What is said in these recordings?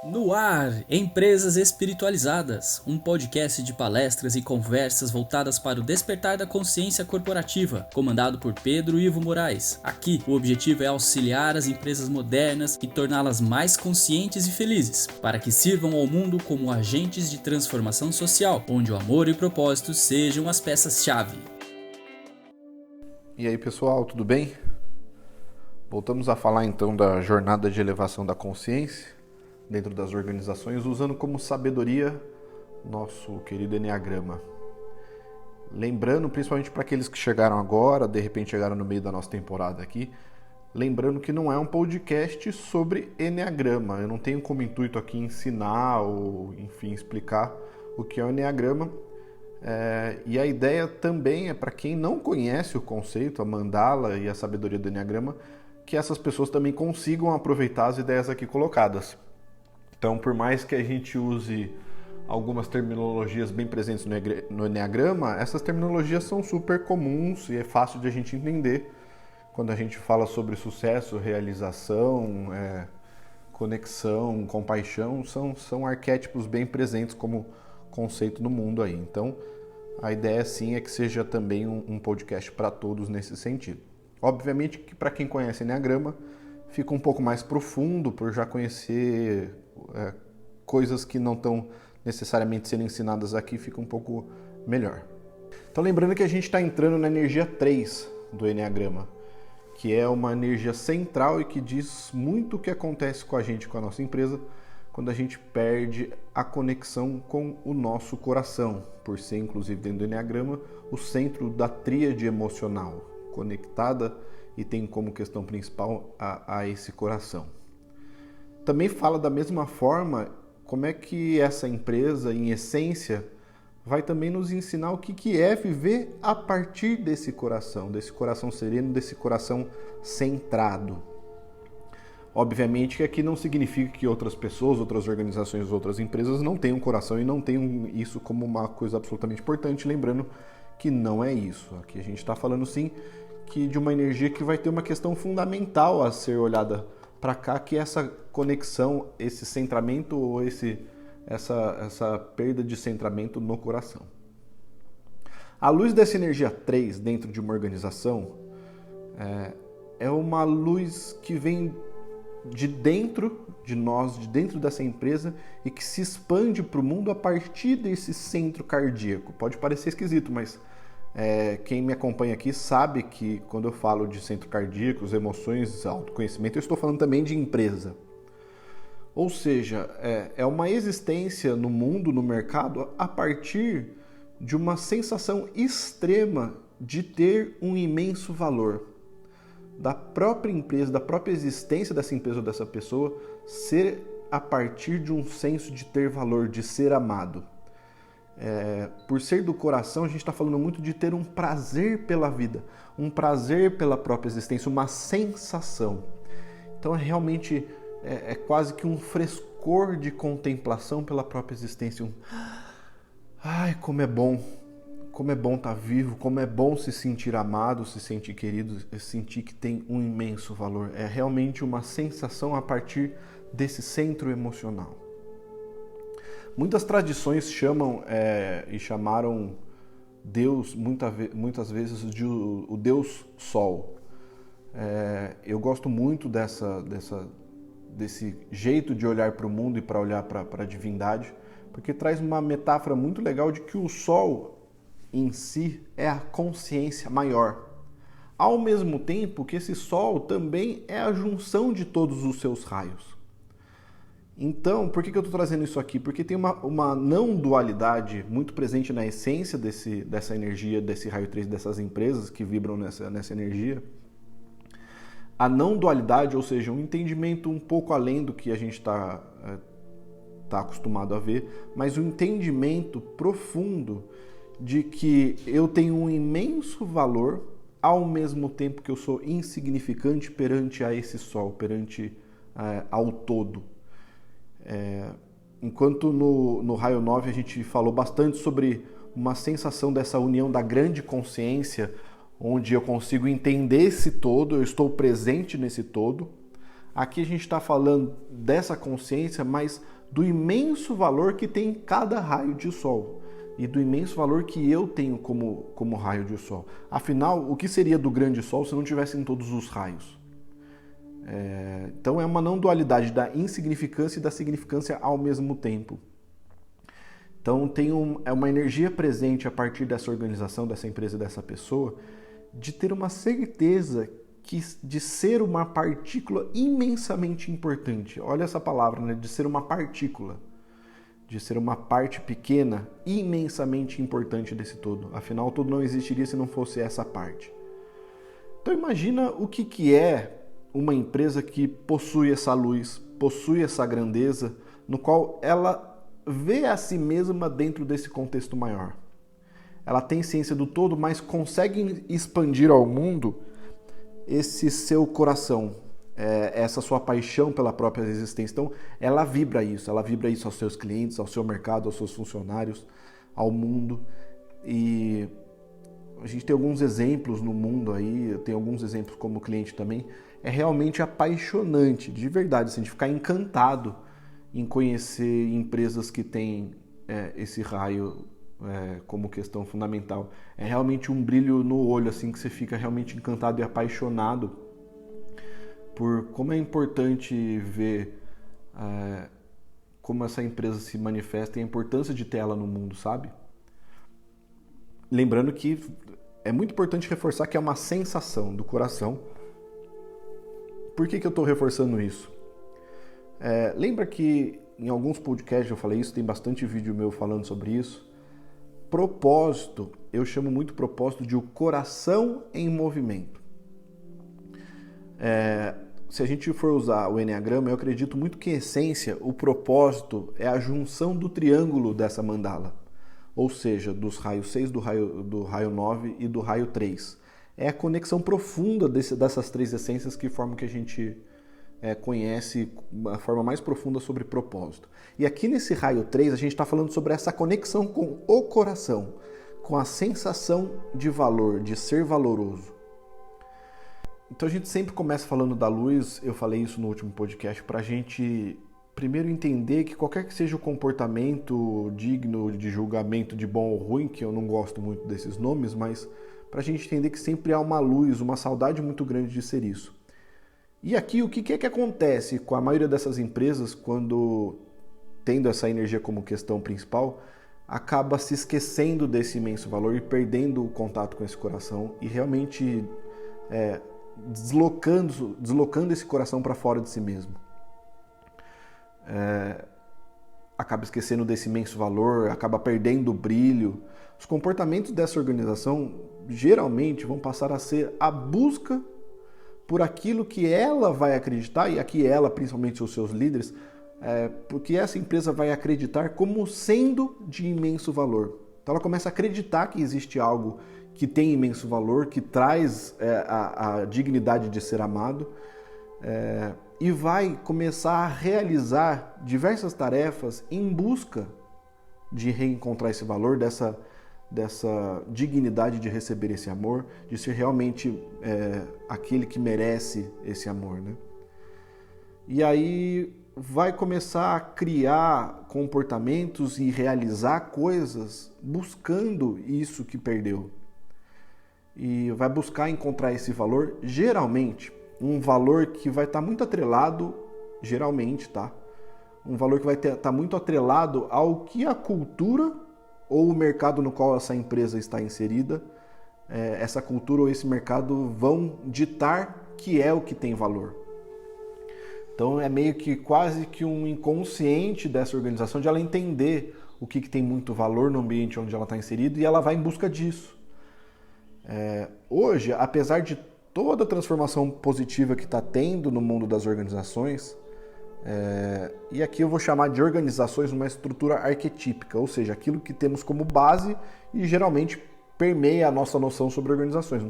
No ar, Empresas Espiritualizadas, um podcast de palestras e conversas voltadas para o despertar da consciência corporativa, comandado por Pedro Ivo Moraes. Aqui, o objetivo é auxiliar as empresas modernas e torná-las mais conscientes e felizes, para que sirvam ao mundo como agentes de transformação social, onde o amor e o propósito sejam as peças-chave. E aí, pessoal, tudo bem? Voltamos a falar então da jornada de elevação da consciência dentro das organizações, usando como sabedoria nosso querido Eneagrama. Lembrando, principalmente para aqueles que chegaram agora, de repente chegaram no meio da nossa temporada aqui, lembrando que não é um podcast sobre Eneagrama. Eu não tenho como intuito aqui ensinar ou, enfim, explicar o que é o Eneagrama. E a ideia também é para quem não conhece o conceito, a mandala e a sabedoria do Eneagrama, que essas pessoas também consigam aproveitar as ideias aqui colocadas. Então, por mais que a gente use algumas terminologias bem presentes no Eneagrama, essas terminologias são super comuns e é fácil de a gente entender quando a gente fala sobre sucesso, realização, conexão, compaixão, são arquétipos bem presentes como conceito no mundo aí. Então, a ideia sim é que seja também um podcast para todos nesse sentido. Obviamente que para quem conhece Eneagrama, fica um pouco mais profundo por já conhecer coisas que não estão necessariamente sendo ensinadas aqui, fica um pouco melhor. Então lembrando que a gente está entrando na energia 3 do Eneagrama, que é uma energia central e que diz muito o que acontece com a gente, com a nossa empresa, quando a gente perde a conexão com o nosso coração, por ser inclusive dentro do Eneagrama o centro da tríade emocional, conectada e tem como questão principal a esse coração. Também fala da mesma forma como é que essa empresa, em essência, vai também nos ensinar o que é viver a partir desse coração sereno, desse coração centrado. Obviamente que aqui não significa que outras pessoas, outras organizações, outras empresas não tenham coração e não tenham isso como uma coisa absolutamente importante, lembrando que não é isso. Aqui a gente está falando sim que de uma energia que vai ter uma questão fundamental a ser olhada para cá, que é essa conexão, esse centramento ou essa perda de centramento no coração. A luz dessa energia 3 dentro de uma organização é uma luz que vem de dentro de nós, de dentro dessa empresa e que se expande para o mundo a partir desse centro cardíaco. Pode parecer esquisito, mas quem me acompanha aqui sabe que quando eu falo de centro cardíaco, emoções, autoconhecimento, eu estou falando também de empresa. Ou seja, é uma existência no mundo, no mercado, a partir de uma sensação extrema de ter um imenso valor. Da própria empresa, da própria existência dessa empresa ou dessa pessoa, ser a partir de um senso de ter valor, de ser amado. Por ser do coração, a gente está falando muito de ter um prazer pela vida, um prazer pela própria existência, uma sensação. Então realmente é quase que um frescor de contemplação pela própria existência. Ai, como é bom estar vivo, como é bom se sentir amado, se sentir querido, sentir que tem um imenso valor. É realmente uma sensação a partir desse centro emocional. Muitas tradições chamam e chamaram Deus muitas vezes de o Deus Sol. Eu gosto muito desse jeito de olhar para o mundo e para olhar para a divindade, porque traz uma metáfora muito legal de que o Sol em si é a consciência maior. Ao mesmo tempo que esse Sol também é a junção de todos os seus raios. Então, por que eu estou trazendo isso aqui? Porque tem uma não dualidade muito presente na essência dessa energia, desse raio 3, dessas empresas que vibram nessa energia. A não dualidade, ou seja, um entendimento um pouco além do que a gente está acostumado a ver, mas um entendimento profundo de que eu tenho um imenso valor ao mesmo tempo que eu sou insignificante perante a esse Sol, perante ao todo. Enquanto no raio 9 a gente falou bastante sobre uma sensação dessa união da grande consciência, onde eu consigo entender esse todo, eu estou presente nesse todo, Aqui a gente está falando dessa consciência, mas do imenso valor que tem cada raio de sol e do imenso valor que eu tenho como raio de sol. Afinal, o que seria do grande sol se não tivessem todos os raios? Então é uma não dualidade da insignificância e da significância ao mesmo tempo. Então é uma energia presente a partir dessa organização, dessa empresa e dessa pessoa, de ter uma certeza de ser uma partícula imensamente importante. Olha essa palavra, né? De ser uma partícula, de ser uma parte pequena, imensamente importante desse todo. Afinal, o todo não existiria se não fosse essa parte. Então imagina o que é uma empresa que possui essa luz, possui essa grandeza, no qual ela vê a si mesma dentro desse contexto maior. Ela tem ciência do todo, mas consegue expandir ao mundo esse seu coração, essa sua paixão pela própria existência. Então, ela vibra isso aos seus clientes, ao seu mercado, aos seus funcionários, ao mundo. E a gente tem alguns exemplos no mundo aí, eu tenho alguns exemplos como cliente também. É realmente apaixonante, de verdade, assim, de ficar encantado em conhecer empresas que têm esse raio como questão fundamental. É realmente um brilho no olho, assim, que você fica realmente encantado e apaixonado por como é importante ver como essa empresa se manifesta e a importância de ter ela no mundo, sabe? Lembrando que é muito importante reforçar que é uma sensação do coração. Por que eu estou reforçando isso? Lembra que em alguns podcasts eu falei isso, tem bastante vídeo meu falando sobre isso. Propósito, eu chamo muito propósito de o coração em movimento. Se a gente for usar o Enneagrama, eu acredito muito que, em essência, o propósito é a junção do triângulo dessa mandala. Ou seja, dos raios 6, do raio 9 e do raio 3. É a conexão profunda dessas três essências que formam o que a gente conhece a forma mais profunda sobre propósito. E aqui nesse raio 3 a gente está falando sobre essa conexão com o coração, com a sensação de valor, de ser valoroso. Então a gente sempre começa falando da luz, eu falei isso no último podcast, para a gente primeiro entender que qualquer que seja o comportamento digno de julgamento de bom ou ruim, que eu não gosto muito desses nomes, mas para a gente entender que sempre há uma luz, uma saudade muito grande de ser isso. E aqui, o que é que acontece com a maioria dessas empresas quando, tendo essa energia como questão principal, acaba se esquecendo desse imenso valor e perdendo o contato com esse coração e realmente deslocando esse coração para fora de si mesmo. Acaba esquecendo desse imenso valor, acaba perdendo o brilho. Os comportamentos dessa organização geralmente vão passar a ser a busca por aquilo que ela vai acreditar, e aqui ela, principalmente os seus líderes, porque essa empresa vai acreditar como sendo de imenso valor. Então ela começa a acreditar que existe algo que tem imenso valor, que traz a dignidade de ser amado, e vai começar a realizar diversas tarefas em busca de reencontrar esse valor, dessa dignidade de receber esse amor, de ser realmente aquele que merece esse amor, né? E aí vai começar a criar comportamentos e realizar coisas buscando isso que perdeu. E vai buscar encontrar esse valor, geralmente, um valor que vai estar muito atrelado, geralmente, tá? Um valor que vai estar muito atrelado ao que a cultura ou o mercado no qual essa empresa está inserida, essa cultura ou esse mercado vão ditar que é o que tem valor. Então é meio que quase que um inconsciente dessa organização de ela entender o que tem muito valor no ambiente onde ela está inserida e ela vai em busca disso. Hoje, apesar de toda a transformação positiva que está tendo no mundo das organizações, e aqui eu vou chamar de organizações uma estrutura arquetípica, ou seja, aquilo que temos como base e geralmente permeia a nossa noção sobre organizações.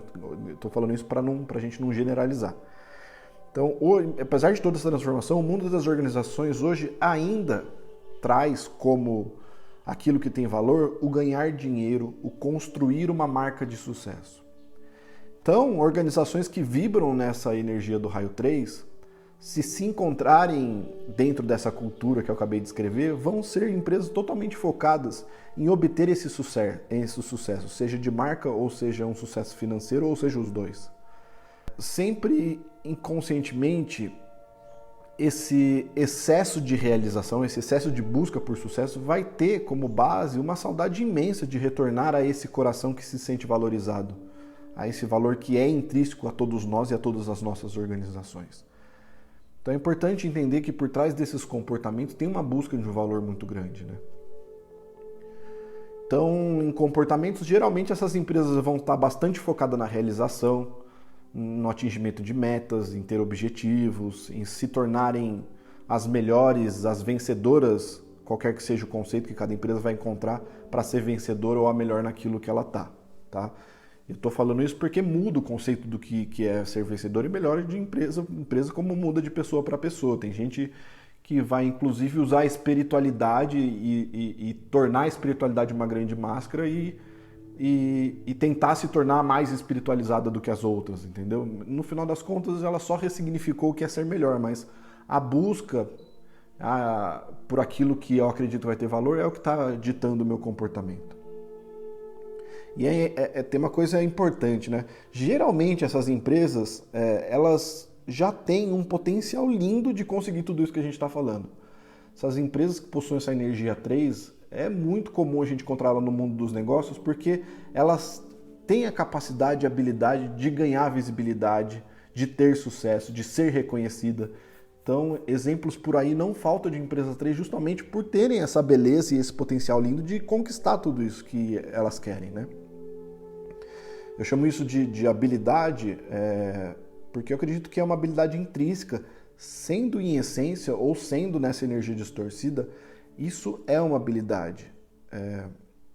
Estou falando isso para a gente não generalizar. Então, apesar de toda essa transformação, o mundo das organizações hoje ainda traz como aquilo que tem valor o ganhar dinheiro, o construir uma marca de sucesso. Então, organizações que vibram nessa energia do raio 3 se encontrarem dentro dessa cultura que eu acabei de descrever, vão ser empresas totalmente focadas em obter esse sucesso, seja de marca ou seja um sucesso financeiro ou seja os dois. Sempre inconscientemente, esse excesso de realização, esse excesso de busca por sucesso vai ter como base uma saudade imensa de retornar a esse coração que se sente valorizado, a esse valor que é intrínseco a todos nós e a todas as nossas organizações. Então é importante entender que por trás desses comportamentos tem uma busca de um valor muito grande, né? Então, em comportamentos, geralmente essas empresas vão estar bastante focadas na realização, no atingimento de metas, em ter objetivos, em se tornarem as melhores, as vencedoras, qualquer que seja o conceito que cada empresa vai encontrar para ser vencedora ou a melhor naquilo que ela tá? Eu estou falando isso porque muda o conceito do que é ser vencedor e melhor de empresa como muda de pessoa para pessoa. Tem gente que vai inclusive usar a espiritualidade e tornar a espiritualidade uma grande máscara e tentar se tornar mais espiritualizada do que as outras, entendeu? No final das contas, ela só ressignificou o que é ser melhor, mas a busca por aquilo que eu acredito vai ter valor é o que está ditando o meu comportamento. E tem uma coisa importante, né? Geralmente essas empresas, elas já têm um potencial lindo de conseguir tudo isso que a gente está falando. Essas empresas que possuem essa energia 3, é muito comum a gente encontrar ela no mundo dos negócios porque elas têm a capacidade e habilidade de ganhar visibilidade, de ter sucesso, de ser reconhecida. Então, exemplos por aí não faltam de empresas 3 justamente por terem essa beleza e esse potencial lindo de conquistar tudo isso que elas querem, né? Eu chamo isso de habilidade porque eu acredito que é uma habilidade intrínseca, sendo em essência ou sendo nessa energia distorcida, isso é uma habilidade.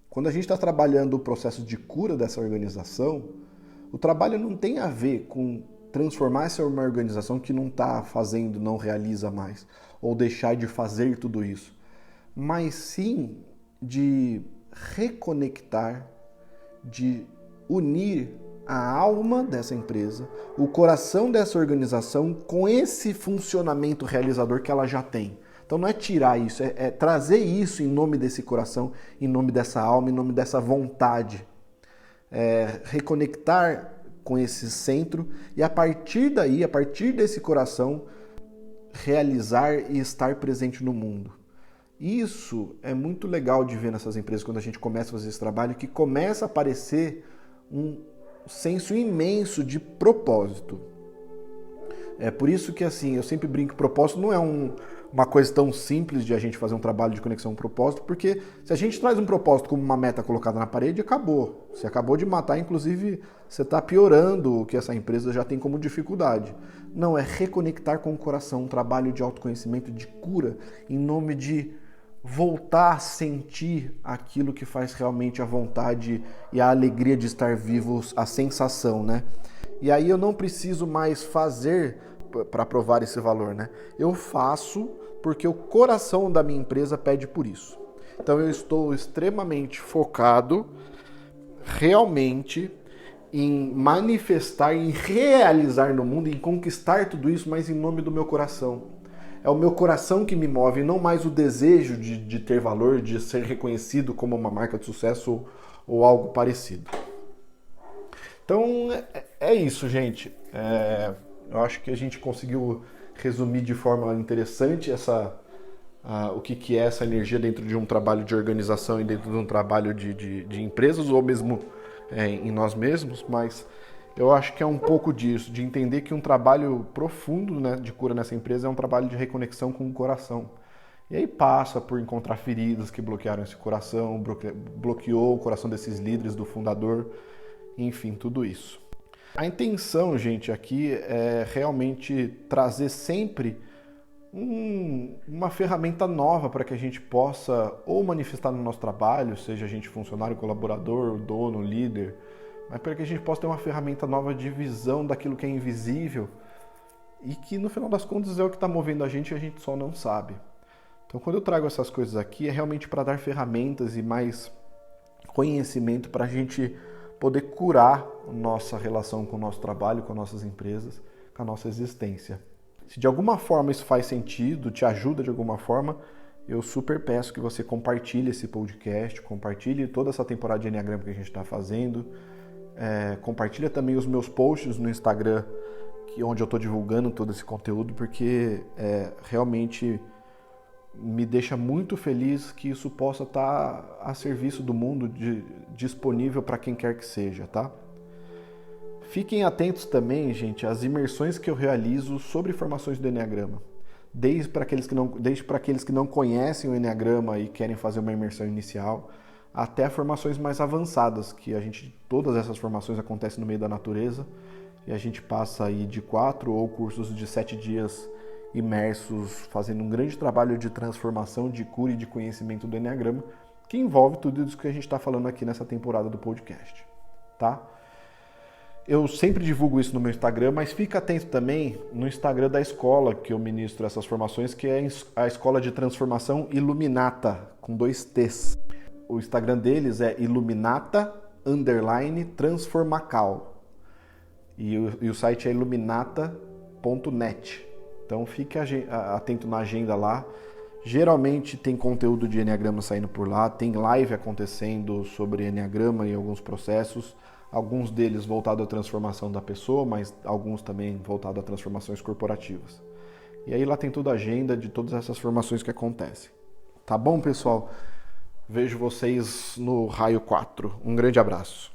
Quando a gente está trabalhando o processo de cura dessa organização, o trabalho não tem a ver com transformar essa uma organização que não está fazendo, não realiza mais, ou deixar de fazer tudo isso, mas sim de reconectar, de unir a alma dessa empresa, o coração dessa organização com esse funcionamento realizador que ela já tem. Então não é tirar isso, é trazer isso em nome desse coração, em nome dessa alma, em nome dessa vontade. Reconectar com esse centro e a partir daí, a partir desse coração, realizar e estar presente no mundo. Isso é muito legal de ver nessas empresas quando a gente começa a fazer esse trabalho, que começa a aparecer um senso imenso de propósito. É por isso que assim, eu sempre brinco que propósito não é uma coisa tão simples de a gente fazer um trabalho de conexão com propósito, porque se a gente traz um propósito como uma meta colocada na parede, acabou. Você acabou de matar, inclusive você está piorando o que essa empresa já tem como dificuldade. Não, é reconectar com o coração, um trabalho de autoconhecimento, de cura, em nome de voltar a sentir aquilo que faz realmente a vontade e a alegria de estar vivos, a sensação, né? E aí eu não preciso mais fazer para provar esse valor, né? Eu faço porque o coração da minha empresa pede por isso. Então eu estou extremamente focado realmente em manifestar, em realizar no mundo, em conquistar tudo isso, mas em nome do meu coração. É o meu coração que me move, não mais o desejo de ter valor, de ser reconhecido como uma marca de sucesso ou algo parecido. Então é isso, gente. Eu acho que a gente conseguiu resumir de forma interessante o que é essa energia dentro de um trabalho de organização e dentro de um trabalho de empresas ou mesmo em nós mesmos, mas eu acho que é um pouco disso, de entender que um trabalho profundo, né, de cura nessa empresa é um trabalho de reconexão com o coração. E aí passa por encontrar feridas que bloquearam esse coração, bloqueou o coração desses líderes, do fundador, enfim, tudo isso. A intenção, gente, aqui é realmente trazer sempre uma ferramenta nova para que a gente possa ou manifestar no nosso trabalho, seja a gente funcionário, colaborador, dono, líder, mas para que a gente possa ter uma ferramenta nova de visão daquilo que é invisível e que no final das contas é o que está movendo a gente só não sabe. Então quando eu trago essas coisas aqui é realmente para dar ferramentas e mais conhecimento para a gente poder curar nossa relação com o nosso trabalho, com as nossas empresas, com a nossa existência. Se de alguma forma isso faz sentido, te ajuda de alguma forma, eu super peço que você compartilhe esse podcast, compartilhe toda essa temporada de Enneagrama que a gente está fazendo, compartilha também os meus posts no Instagram, onde eu estou divulgando todo esse conteúdo, porque realmente me deixa muito feliz que isso possa estar a serviço do mundo, disponível para quem quer que seja, tá? Fiquem atentos também, gente, às imersões que eu realizo sobre formações do Enneagrama. Desde para aqueles que não conhecem o Enneagrama e querem fazer uma imersão inicial, até formações mais avançadas, que todas essas formações acontecem no meio da natureza, e a gente passa aí de 4 ou cursos de 7 dias imersos, fazendo um grande trabalho de transformação, de cura e de conhecimento do Enneagrama, que envolve tudo isso que a gente está falando aqui nessa temporada do podcast, tá? Eu sempre divulgo isso no meu Instagram, mas fica atento também no Instagram da escola que eu ministro essas formações, que é a Escola de Transformação Iluminata, com 2 T's. O Instagram deles é iluminata_transformacal. E o site é iluminata.net. Então fique atento na agenda lá. Geralmente tem conteúdo de Enneagrama saindo por lá, tem live acontecendo sobre Enneagrama e alguns processos. Alguns deles voltados à transformação da pessoa, mas alguns também voltados a transformações corporativas. E aí lá tem toda a agenda de todas essas formações que acontecem. Tá bom, pessoal? Vejo vocês no Raio 4. Um grande abraço.